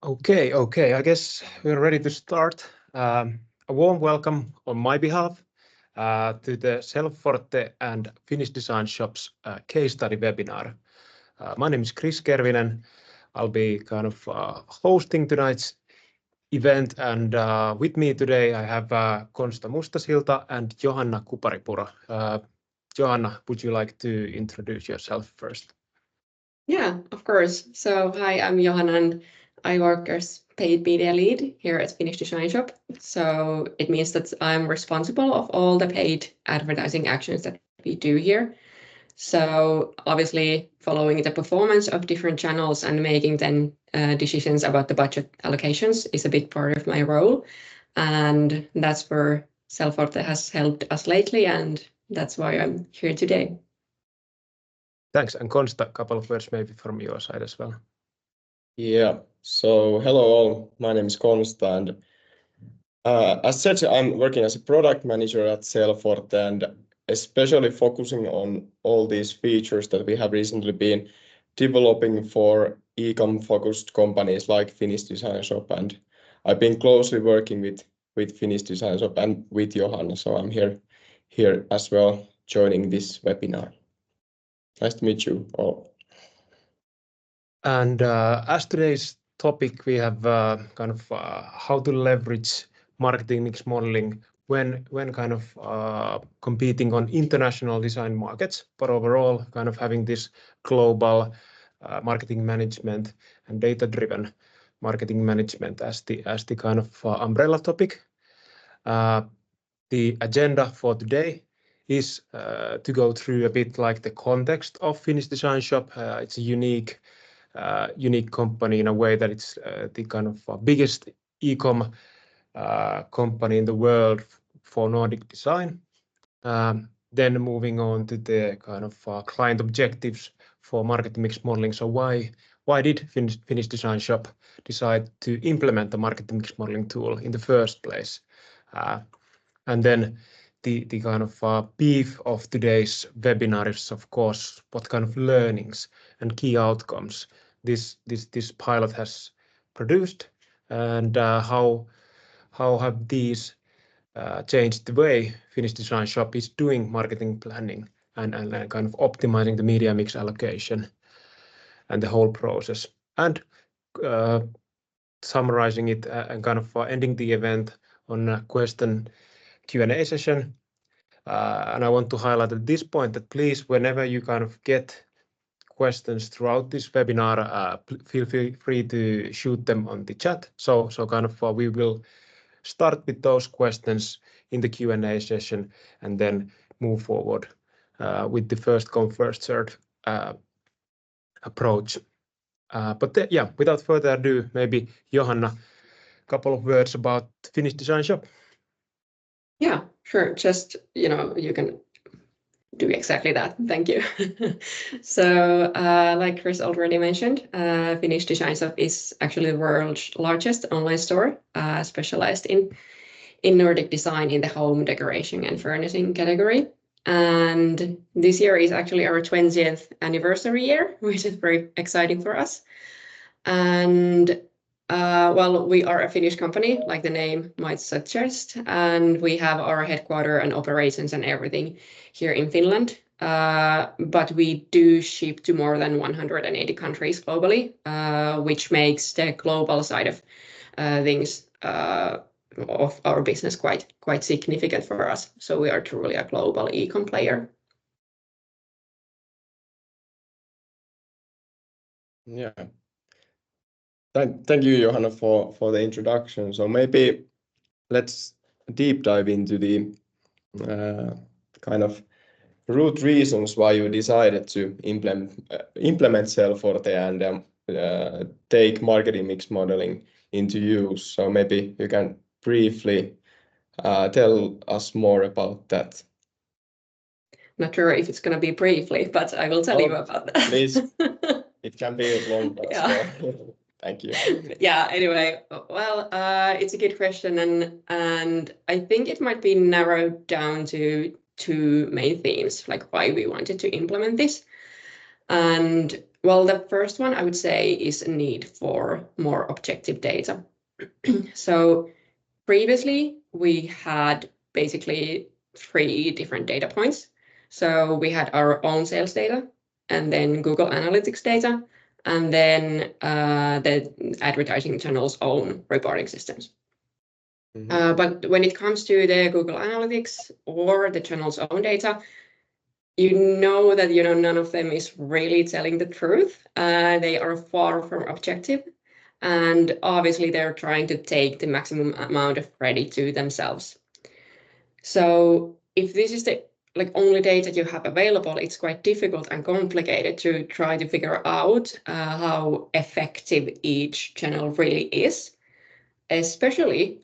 Okay. I guess we're ready to start. A warm welcome on my behalf to the Sellforte and Finnish Design Shop's case study webinar. My name is Chris Kervinen. I'll be kind of hosting tonight's event, and with me today I have Konsta Mustasilta and Johanna Kuparipuro. Johanna, would you like to introduce yourself first? Yeah, of course. So hi, I'm Johanna and I work as paid media lead here at Finnish Design Shop. So it means that I'm responsible of all the paid advertising actions that we do here. So obviously following the performance of different channels and making then decisions about the budget allocations is a big part of my role. And that's where Sellforte has helped us lately, and that's why I'm here today. Thanks. And Konsta, a couple of words maybe from your side as well. Yeah, so hello all, my name is Konsta, and as said, I'm working as a product manager at Sellforte and especially focusing on all these features that we have recently been developing for e-com focused companies like Finnish Design Shop, and I've been closely working with Finnish Design Shop and with Johanna, so I'm here as well joining this webinar. Nice to meet you all. And as today's topic, we have kind of how to leverage marketing mix modeling when kind of competing on international design markets, but overall kind of having this global marketing management and data-driven marketing management as the kind of umbrella topic. The agenda for today is to go through a bit like the context of Finnish Design Shop. It's a unique company in a way that it's the kind of biggest e-com company in the world for Nordic design. Then moving on to the kind of client objectives for marketing mix modeling. So why did Finnish Design Shop decide to implement the marketing mix modeling tool in the first place? And then the kind of beef of today's webinar is, of course, what kind of learnings and key outcomes this pilot has produced, and how have these changed the way Finnish Design Shop is doing marketing planning and kind of optimizing the media mix allocation and the whole process, and summarizing it and kind of ending the event on a question Q&A session. And I want to highlight at this point that please, whenever you kind of get questions throughout this webinar, feel free to shoot them on the chat. So kind of we will start with those questions in the Q&A session and then move forward with the first come first served approach. But yeah, without further ado, maybe Johanna, a couple of words about Finnish Design Shop. Yeah, sure. Just, you can do exactly that. Thank you. So like Chris already mentioned, Finnish Design Shop is actually the world's largest online store specialized in Nordic design in the home decoration and furnishing category. And this year is actually our 20th anniversary year, which is very exciting for us. And well, we are a Finnish company, like the name might suggest, and we have our headquarters and operations and everything here in Finland. But we do ship to more than 180 countries globally, which makes the global side of things of our business quite significant for us. So we are truly a global e-com player. Yeah. Thank you, Johanna, for the introduction. So maybe let's deep dive into the kind of root reasons why you decided to implement Sellforte and take marketing mix modeling into use. So maybe you can briefly tell us more about that. Not sure if it's going to be briefly, but I will tell you about that. Please, it can be long as Yeah. well. Thank you. Yeah, anyway, well, it's a good question, and I think it might be narrowed down to two main themes, like why we wanted to implement this. And Well, the first one I would say is a need for more objective data. So previously we had basically 3 different data points. So we had our own sales data, and then Google Analytics data, and then the advertising channel's own reporting systems. But when it comes to the Google Analytics or the channel's own data, you know that none of them is really telling the truth. They are far from objective, and obviously they're trying to take the maximum amount of credit to themselves. So if this is the only data you have available, it's quite difficult and complicated to try to figure out how effective each channel really is, especially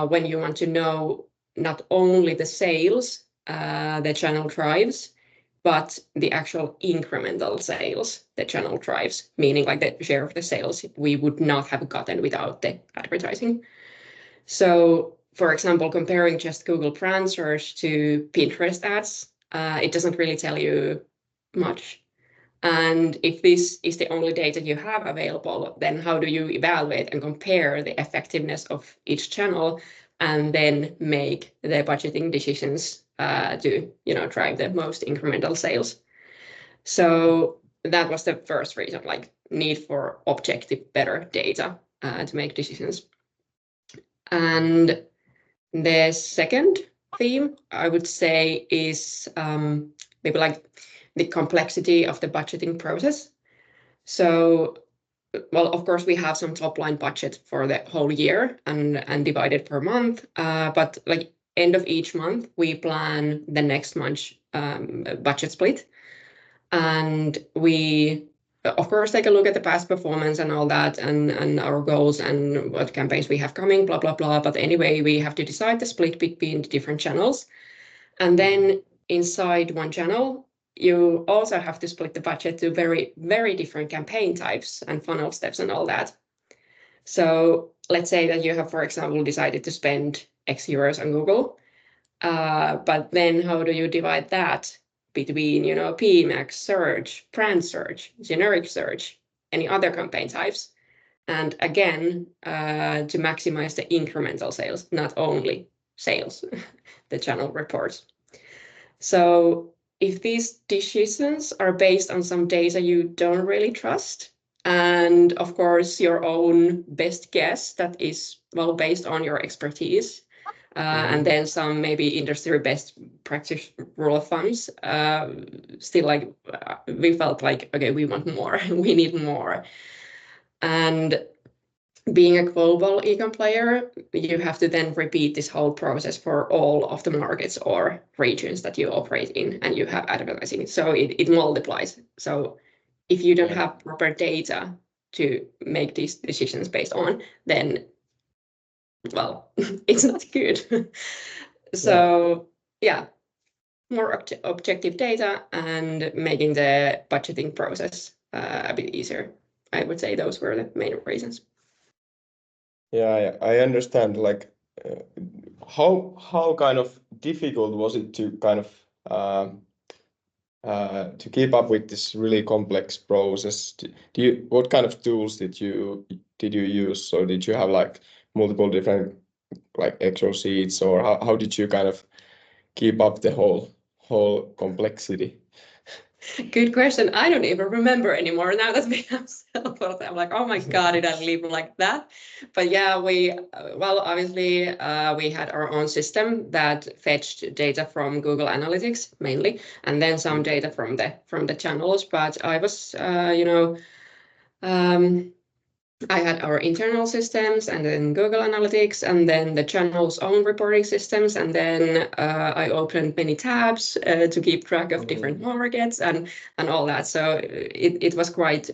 when you want to know not only the sales the channel drives, but the actual incremental sales the channel drives, meaning like the share of the sales we would not have gotten without the advertising. So, for example, comparing just Google brand search to Pinterest ads, it doesn't really tell you much. And if this is the only data you have available, then how do you evaluate and compare the effectiveness of each channel and then make the budgeting decisions to drive the most incremental sales? So that was the first reason, like need for objective, better data to make decisions. And the second theme, I would say, is maybe like the complexity of the budgeting process. So, well, of course, we have some top line budget for the whole year and divided per month. But like end of each month, we plan the next month's budget split. And we, of course, take a look at the past performance and all that, and our goals and what campaigns we have coming, blah, blah, blah. But anyway, we have to decide the split between the different channels. And then inside one channel, you also have to split the budget to very, very different campaign types and funnel steps and all that. So let's say that you have, for example, decided to spend X euros on Google. But then how do you divide that between, PMAX search, brand search, generic search, any other campaign types? And again, to maximize the incremental sales, not only sales, the channel reports. So if these decisions are based on some data you don't really trust, and of course your own best guess that is well based on your expertise, and then some maybe industry best practice rule of thumbs, still like we felt like, okay, we want more, we need more. And being a global e-com player, you have to then repeat this whole process for all of the markets or regions that you operate in, and you have advertising. So it multiplies. So if you don't have proper data to make these decisions based on, then, well, it's not good. So yeah, more objective data and making the budgeting process a bit easier. I would say those were the main reasons. Yeah, I understand. Like, how kind of difficult was it to kind of to keep up with this really complex process? What kind of tools did you use? So did you have like multiple different like Excel sheets, or how did you kind of keep up the whole complexity? Good question. I don't even remember anymore now that we have Sellforte. I'm like, oh my God, did I live like that? But yeah, well, obviously, we had our own system that fetched data from Google Analytics mainly, and then some data from the channels. But I was, I had our internal systems and then Google Analytics and then the channel's own reporting systems. And then I opened many tabs to keep track of different markets and all that. So it was quite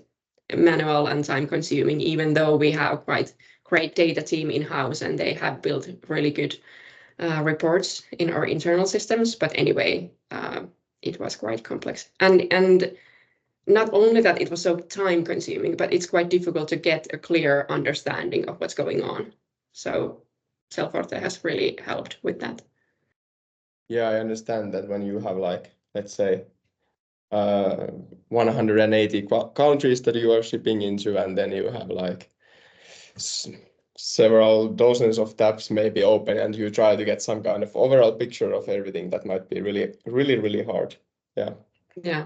manual and time consuming, even though we have quite great data team in-house and they have built really good reports in our internal systems. But anyway, it was quite complex. And not only that it was so time consuming, but it's quite difficult to get a clear understanding of what's going on. So Sellforte has really helped with that. Yeah, I understand that when you have like, let's say, 180 countries that you are shipping into, and then you have like several dozens of tabs maybe open, and you try to get some kind of overall picture of everything. That might be really hard. Yeah. Yeah.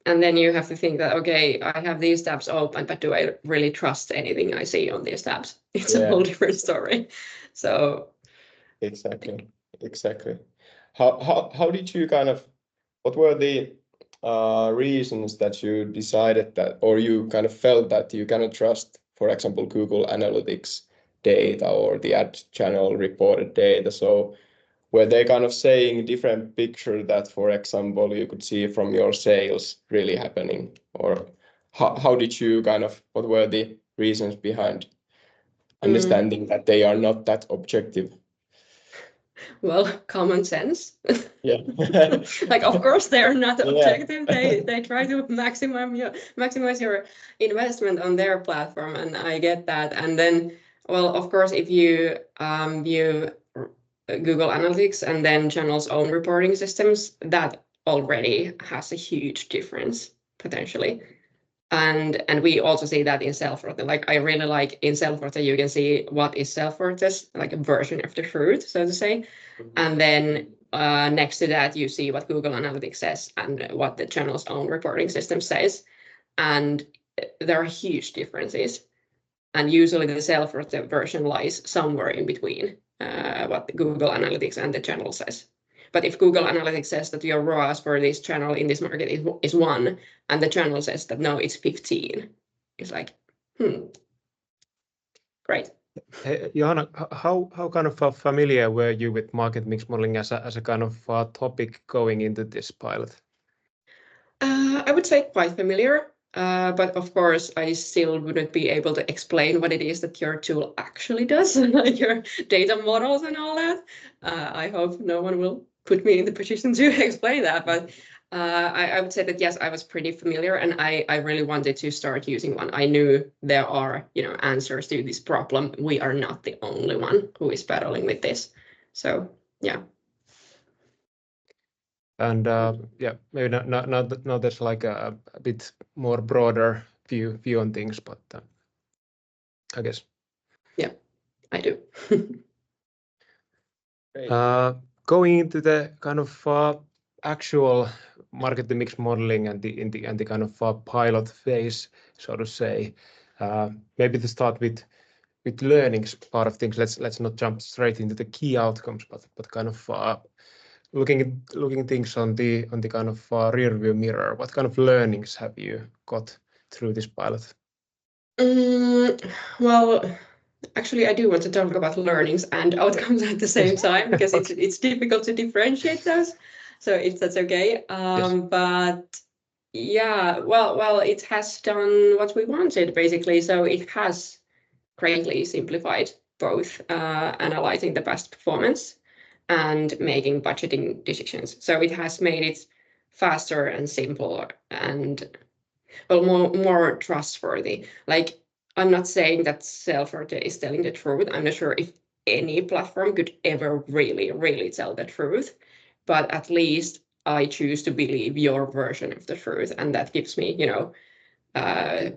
And then you have to think that, okay, I have these tabs open, but do I really trust anything I see on these tabs? It's a whole different story. So exactly. How did you what were the reasons that you decided that, or you kind of felt that you cannot trust, for example, Google Analytics data or the ad channel reported data? So were they kind of saying different picture that, for example, you could see from your sales really happening? Or how did you what were the reasons behind understanding that they are not that objective? well, common sense. Yeah. Like, of course, they're not objective. They try to maximize your investment on their platform, and I get that. And then, well, of course, if you view Google Analytics and then channel's own reporting systems, that already has a huge difference potentially. And we also see that in Sellforte. Like, I really like in Sellforte, you can see what is Sellforte's like a version of the truth, so to say. And then next to that, you see what Google Analytics says and what the channel's own reporting system says. And there are huge differences. And usually the Sellforte version lies somewhere in between what Google Analytics and the channel says. But if Google Analytics says that your ROAS for this channel in this market is 1, and the channel says that no, it's 15, it's like, great. Hey, Johanna, how kind of familiar were you with market mix modeling as a kind of topic going into this pilot? I would say quite familiar, but of course, I still wouldn't be able to explain what it is that your tool actually does, like your data models and all that. I hope no one will put me in the position to explain that, but I would say that yes, I was pretty familiar, and I really wanted to start using one. I knew there are answers to this problem. We are not the only one who is battling with this. So yeah. And yeah, maybe not there's like a bit more broader view on things, but I guess. Yeah, I do. Going into the kind of actual market mix modeling and the kind of pilot phase, so to say, maybe to start with learnings part of things. Let's not jump straight into the key outcomes, but kind of looking things on the kind of rear view mirror. What kind of learnings have you got through this pilot? Well, actually, I do want to talk about learnings and outcomes at the same time because it's difficult to differentiate those. So if that's okay, Yes. but yeah, well, it has done what we wanted basically. So it has greatly simplified both analyzing the past performance and making budgeting decisions. So it has made it faster and simpler and well, more trustworthy. Like, I'm not saying that Sellforte is telling the truth. I'm not sure if any platform could ever really tell the truth, but at least I choose to believe your version of the truth, and that gives me,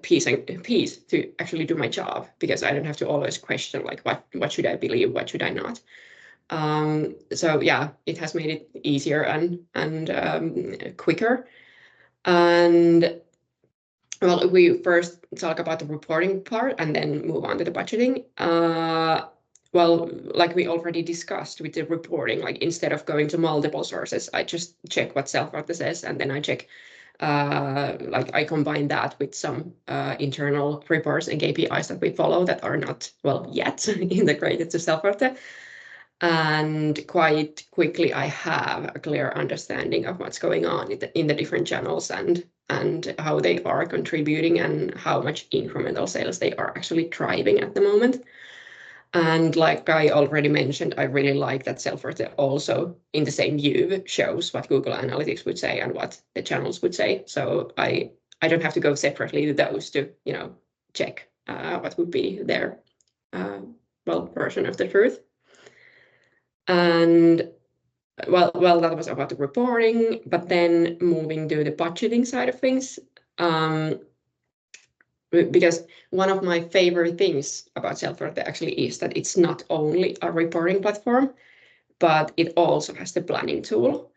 peace to actually do my job because I don't have to always question like what should I believe, what should I not. So yeah, it has made it easier and quicker. And well, we first talk about the reporting part and then move on to the budgeting. Well, like we already discussed with the reporting, like instead of going to multiple sources, I just check what Sellforte says, and then I check, like I combine that with some internal reports and KPIs that we follow that are not, well, yet integrated to Sellforte. And quite quickly, I have a clear understanding of what's going on in the different channels and how they are contributing and how much incremental sales they are actually driving at the moment. And like I already mentioned, I really like that Sellforte also in the same view shows what Google Analytics would say and what the channels would say. So I don't have to go separately to those to check what would be their version of the truth. And well, that was about the reporting, but then moving to the budgeting side of things, Because one of my favorite things about Sellforte actually is that it's not only a reporting platform, but it also has the planning tool,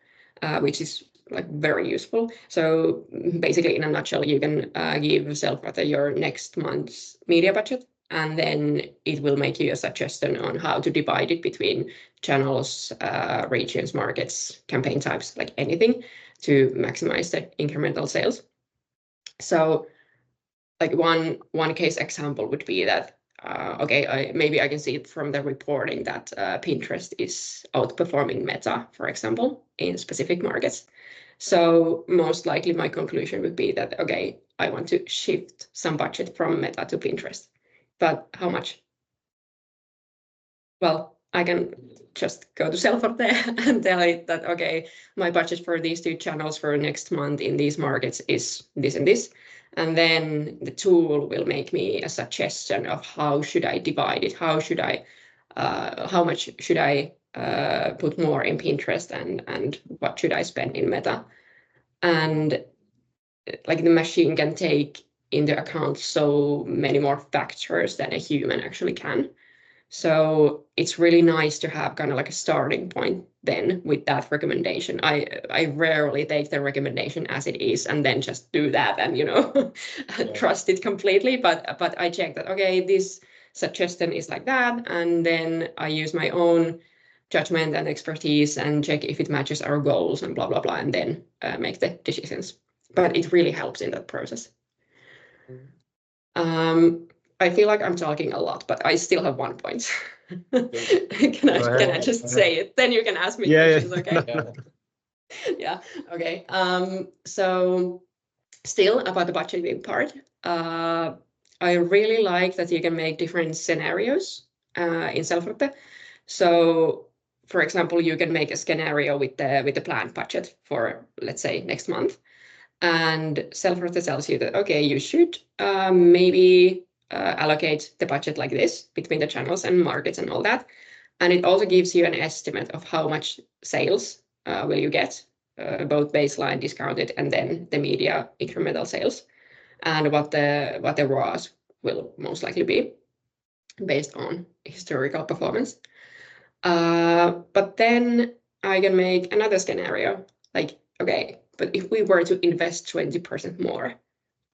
which is like very useful. So basically, in a nutshell, you can give Sellforte your next month's media budget, and then it will make you a suggestion on how to divide it between channels, regions, markets, campaign types, like anything, to maximize the incremental sales. So like one case example would be that maybe I can see it from the reporting that Pinterest is outperforming Meta, for example, in specific markets. So most likely my conclusion would be that okay, I want to shift some budget from Meta to Pinterest, but how much? Well, I can just go to Sellforte and tell it that okay, my budget for these two channels for next month in these markets is this and this. And then the tool will make me a suggestion of how should I divide it, how much should I put more in Pinterest and what should I spend in Meta. And like the machine can take into account so many more factors than a human actually can. So it's really nice to have kind of like a starting point then with that recommendation. I rarely take the recommendation as it is and then just do that and trust it completely. But I check that okay, this suggestion is like that, and then I use my own judgment and expertise and check if it matches our goals and blah blah blah, and then make the decisions. But it really helps in that process. I feel like I'm talking a lot, but I still have one point. Can I just say it? Then you can ask me questions, okay? Yeah, okay. So still about the budgeting part, I really like that you can make different scenarios in Sellforte. So for example, you can make a scenario with the planned budget for, let's say, next month. And Sellforte tells you that, okay, you should maybe allocate the budget like this between the channels and markets and all that. And it also gives you an estimate of how much sales will you get, both baseline, discounted, and then the media incremental sales, and what the ROAS will most likely be based on historical performance. But then I can make another scenario, like, okay, but if we were to invest 20% more,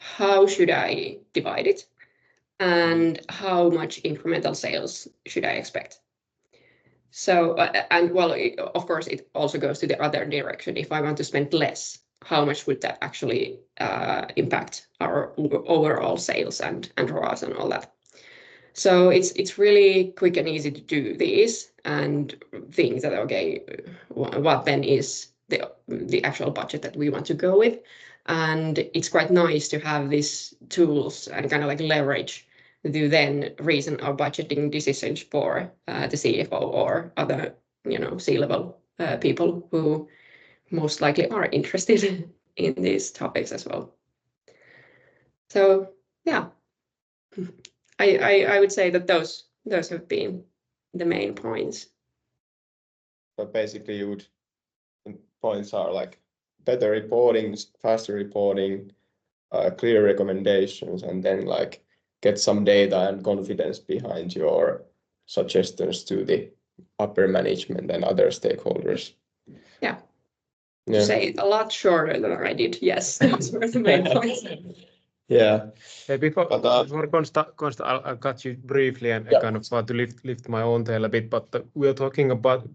how should I divide it? And how much incremental sales should I expect? So, and well, of course, it also goes to the other direction. If I want to spend less, how much would that actually impact our overall sales and ROAS and all that? So it's really quick and easy to do these and think that, okay, what then is the actual budget that we want to go with? And it's quite nice to have these tools and kind of like leverage to then reason our budgeting decisions for the CFO or other, C-level people who most likely are interested in these topics as well. So yeah. I would say that those have been the main points. But basically, points are like better reporting, faster reporting, clear recommendations, and then like get some data and confidence behind your suggestions to the upper management and other stakeholders. Yeah. You say it a lot shorter than I did. Yes, those were the main points. Yeah. Hey, before Konsta, I'll cut you briefly and kind of want to lift my own tail a bit, but we are talking about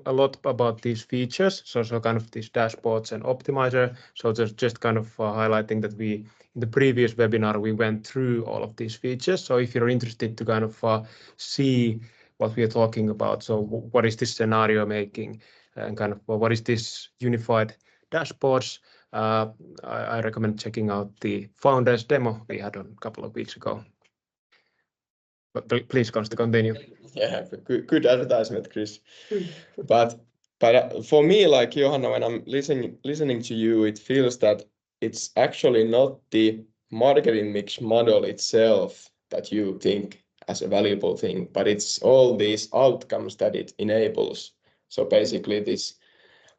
a lot about these features, so kind of these dashboards and optimizer. So just kind of highlighting that in the previous webinar, we went through all of these features. So if you're interested to kind of see what we are talking about, so what is this scenario making and kind of what is this unified dashboards, I recommend checking out the founders demo we had a couple of weeks ago. But please, Konsta, continue. Yeah, good advertisement, Chris. But for me, like Johanna, when I'm listening to you, it feels that it's actually not the marketing mix model itself that you think as a valuable thing, but it's all these outcomes that it enables. So basically this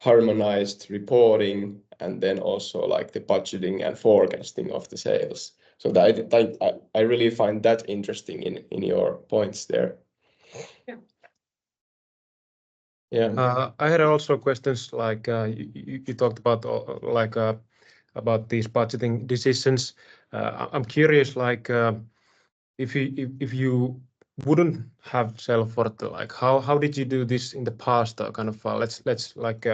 harmonized reporting and then also like the budgeting and forecasting of the sales. So I really find that interesting in your points there. Yeah. Yeah. I had also questions like you talked about about these budgeting decisions. I'm curious, like if you wouldn't have Sellforte, like how did you do this in the past? Kind of let's like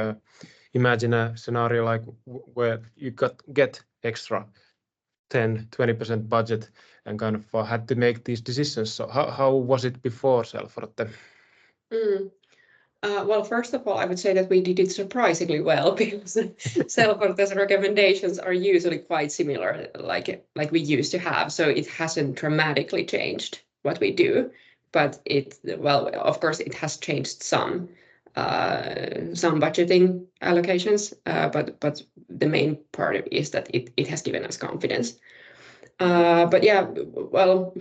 imagine a scenario like where you get extra 10-20% budget and kind of had to make these decisions. So how was it before Sellforte? Well, first of all, I would say that we did it surprisingly well because Sellforte's recommendations are usually quite similar, like we used to have. So it hasn't dramatically changed what we do, but of course, it has changed some budgeting allocations, but the main part is that it has given us confidence. But yeah, well,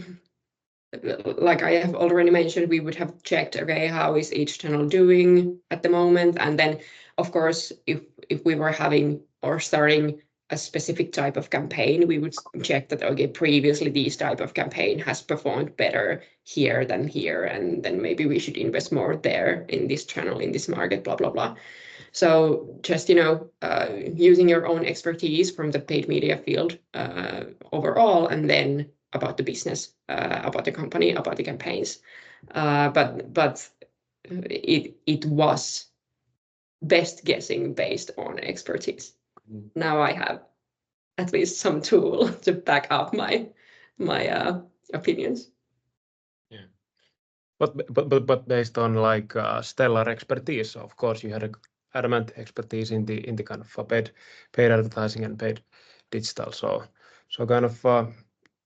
like I have already mentioned, we would have checked, okay, how is each channel doing at the moment? And then, of course, if we were having or starting a specific type of campaign, we would check that, okay, previously this type of campaign has performed better here than here, and then maybe we should invest more there in this channel, in this market, blah, blah, blah. So just, using your own expertise from the paid media field overall, and then about the business, about the company, about the campaigns. But it was best guessing based on expertise. Now I have at least some tool to back up my opinions. Yeah. But based on like stellar expertise, of course you had a adamant expertise in the kind of paid advertising and paid digital. So kind of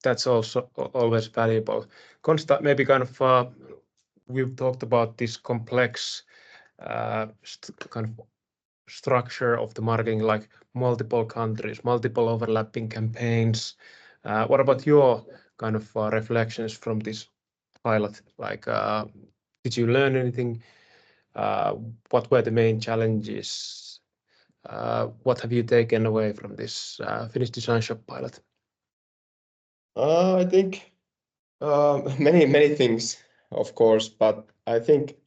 that's also always valuable. Konsta, maybe kind of we've talked about this complex kind of structure of the marketing, like multiple countries, multiple overlapping campaigns. What about your kind of reflections from this pilot? Like, did you learn anything? What were the main challenges? What have you taken away from this Finnish Design Shop pilot? I think many things, of course, but I think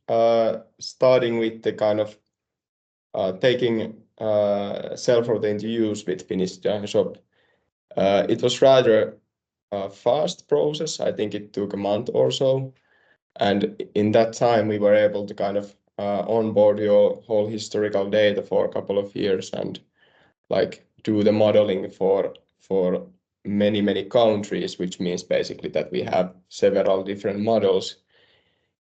starting with the kind of taking Sellforte into use with Finnish Design Shop, it was rather a fast process. I think it took a month or so, and in that time we were able to kind of onboard your whole historical data for a couple of years and like do the modeling for many countries, which means basically that we have several different models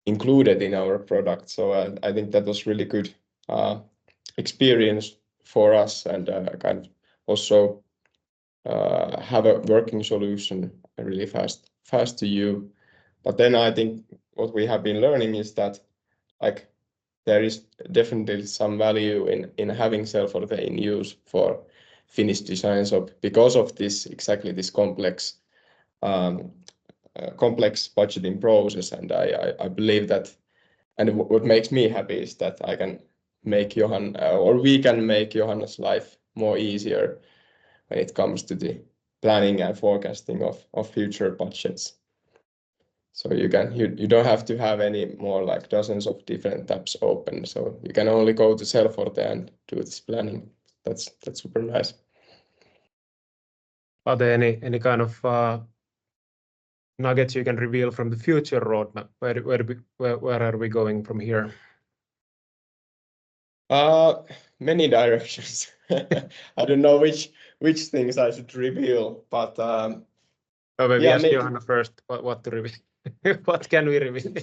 included in our product. So I think that was really good experience for us, and kind of also have a working solution really fast to you. But then I think what we have been learning is that like there is definitely some value in having Sellforte in use for Finnish Design Shop because of this complex budgeting process. And I believe that, and what makes me happy is that I can make Johan or we can make Johanna's life more easier when it comes to the planning and forecasting of future budgets. So you don't have to have any more like dozens of different tabs open. So you can only go to Sellforte and do this planning. That's super nice. Are there any kind of nuggets you can reveal from the future roadmap? Where are we going from here? Many directions. I don't know which things I should reveal, but Maybe yeah, ask Johanna first what to reveal. What can we reveal?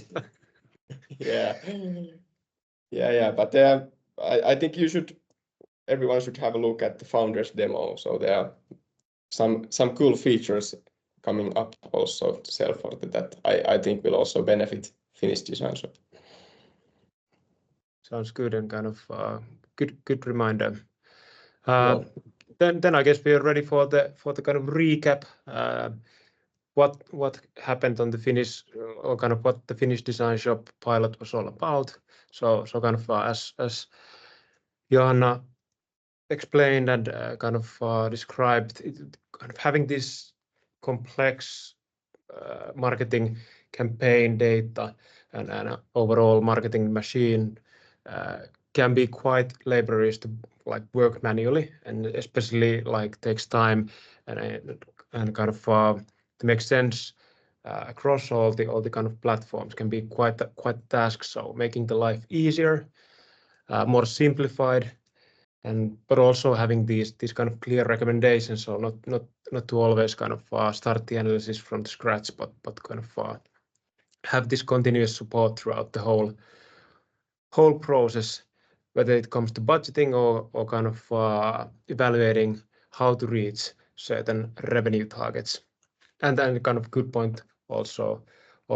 yeah. But I think everyone should have a look at the founders demo. So there are some cool features coming up also to Sellforte that I think will also benefit Finnish Design Shop. Sounds good, and kind of good reminder. Yeah. Then I guess we are ready for the kind of recap. What happened on the Finnish, or kind of what the Finnish Design Shop pilot was all about. So kind of as Johanna explained and kind of described, kind of having this complex marketing campaign data and overall marketing machine can be quite laborious to like work manually, and especially like takes time and kind of to make sense across all the kind of platforms can be quite a task. So making the life easier, more simplified, but also having these kind of clear recommendations. So not to always kind of start the analysis from the scratch, but kind of have this continuous support throughout the whole process, whether it comes to budgeting or kind of evaluating how to reach certain revenue targets. And then kind of good point also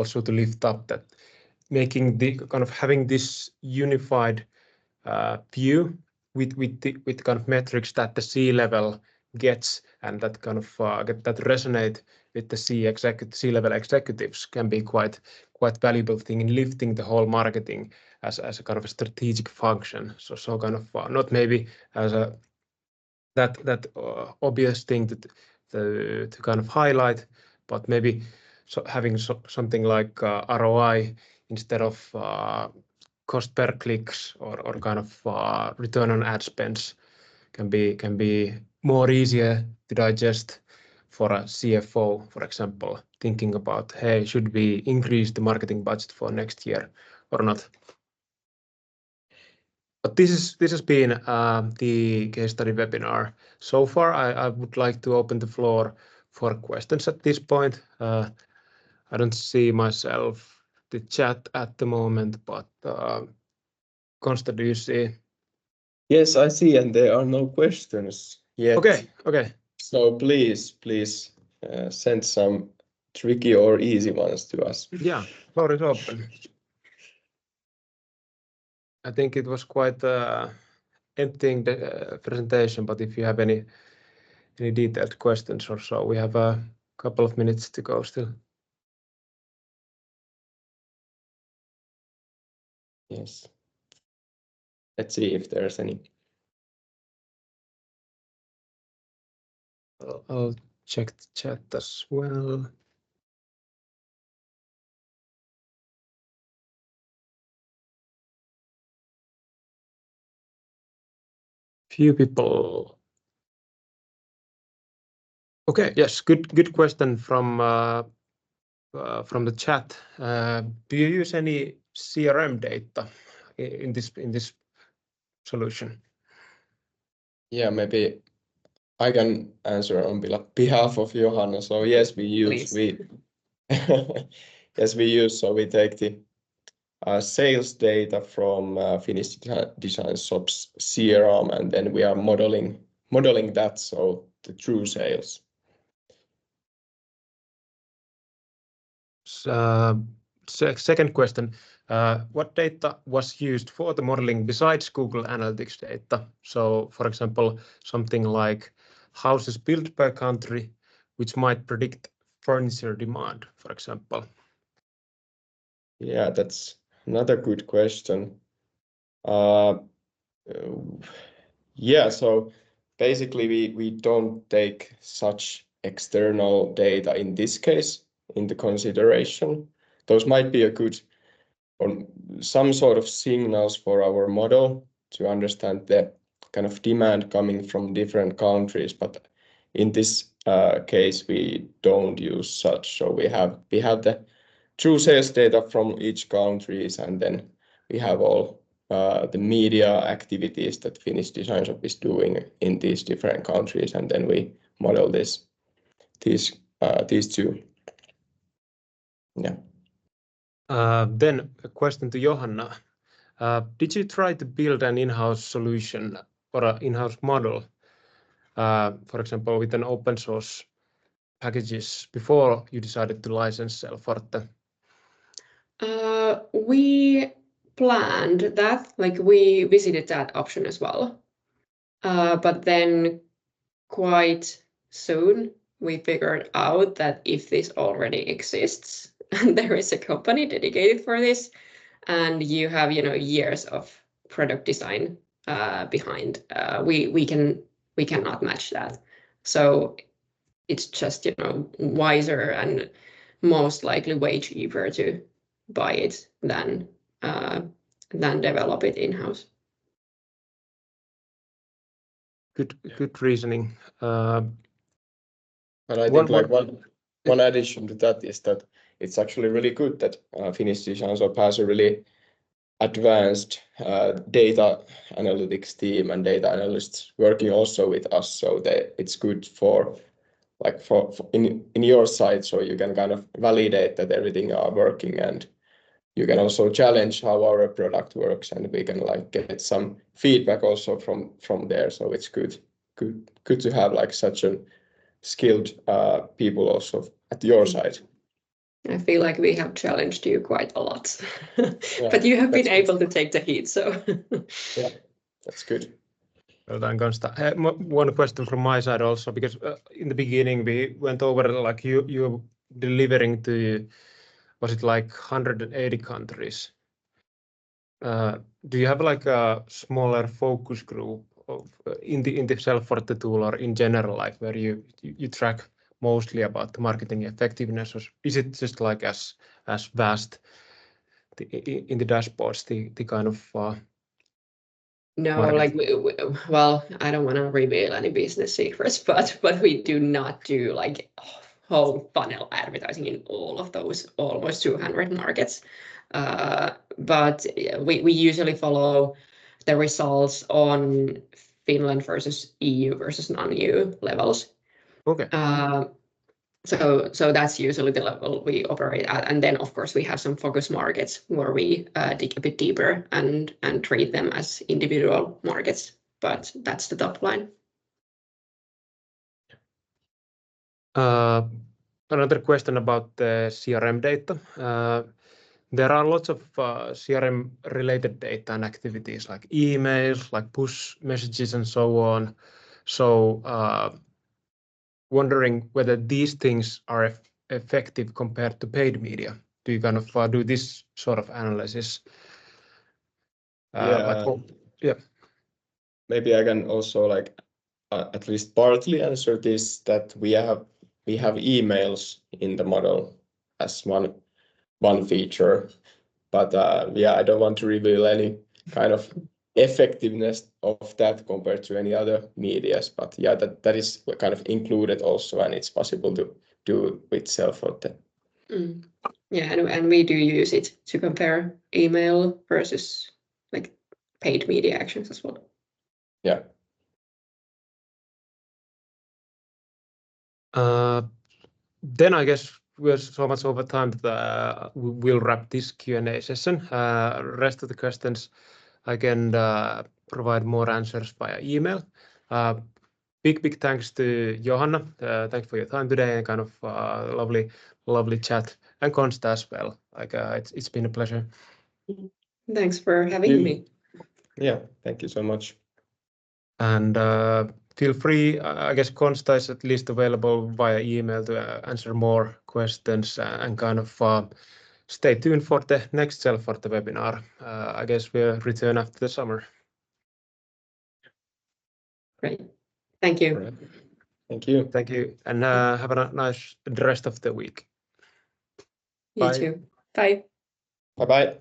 to lift up that making the kind of having this unified view with kind of metrics that the C-level gets and that kind of that resonate with the C-level executives can be quite valuable thing in lifting the whole marketing as a kind of a strategic function. So kind of not maybe as a that obvious thing to kind of highlight, but maybe having something like ROI instead of cost per clicks or kind of return on ad spends can be more easier to digest for a CFO, for example, thinking about, hey, should we increase the marketing budget for next year or not? But this has been the case study webinar. So far, I would like to open the floor for questions at this point. I don't see myself the chat at the moment, but Konsta, do you see? Yes, I see, and there are no questions yet. Okay. So please send some tricky or easy ones to us. Yeah, floor is open. I think it was quite emptying the presentation, but if you have any detailed questions or so, we have a couple of minutes to go still. Yes. Let's see if there's any. I'll check the chat as well. Few people. Okay, yes, good question from the chat. Do you use any CRM data in this solution? Yeah, maybe I can answer on behalf of Johanna. So yes, we use yes, we use. So we take the sales data from Finnish Design Shop's CRM, and then we are modeling that, so the true sales. Second question, what data was used for the modeling besides Google Analytics data? So, for example, something like houses built per country, which might predict furniture demand, for example. Yeah, that's another good question. Yeah, so basically we don't take such external data in this case into consideration. Those might be a good or some sort of signals for our model to understand the kind of demand coming from different countries, but in this case we don't use such. So we have the true sales data from each countries, and then we have all the media activities that Finnish Design Shop is doing in these different countries, and then we model these two. Yeah. Then a question to Johanna. Did you try to build an in-house solution or an in-house model, for example, with an open source packages before you decided to license Sellforte? We planned that, like we visited that option as well. But then quite soon we figured out that if this already exists and there is a company dedicated for this and you have, years of product design behind. We cannot match that. So it's just, you know, wiser and most likely way cheaper to buy it than develop it in-house. Good reasoning. But I think like one addition to that is that it's actually really good that Finnish Design Shop has a really advanced data analytics team and data analysts working also with us, so that it's good for like for in your side, so you can kind of validate that everything are working, and you can also challenge how our product works, and we can like get some feedback also from there. So it's good to have like such a skilled people also at your side. I feel like we have challenged you quite a lot, Yeah, but you have been that's able to take the heat. So yeah, that's good. Well done, Konsta. One question from my side also, because in the beginning we went over like you delivering to, was it like 180 countries? Do you have like a smaller focus group of in the Sellforte tool, or in general, like where you track mostly about the marketing effectiveness, or is it just like as vast in the dashboards, the kind of no, market? like well, I don't want to reveal any business secrets, but we do not do like whole funnel advertising in all of those almost 200 markets. But we usually follow the results on Finland versus EU versus non-EU levels. Okay. So that's usually the level we operate at, and then of course we have some focus markets where we dig a bit deeper and treat them as individual markets. But that's the top line. Another question about the CRM data. There are lots of CRM related data and activities like emails, like push messages and so on. So wondering whether these things are effective compared to paid media. Do you kind of do this sort of analysis? Yeah. Maybe I can also like at least partly answer this, that we have emails in the model as one feature, but yeah, I don't want to reveal any kind of effectiveness of that compared to any other medias, but yeah, that is kind of included also, and it's possible to do with Sellforte. Yeah, and we do use it to compare email versus like paid media actions as well. Yeah. Then I guess we're so much over time that we'll wrap this Q&A session. Rest of the questions I can provide more answers via email. Big thanks to Johanna. Thanks for your time today, and kind of lovely chat, and Konsta as well. Like it's been a pleasure. Thanks for having me. Yeah, thank you so much. And feel free, I guess Konsta is at least available via email to answer more questions, and kind of stay tuned for the next Sellforte webinar. I guess we'll return after the summer. Great. Thank you. Right. Thank you. Thank you, and have a nice rest of the week. You Bye. too. Bye. Bye-bye.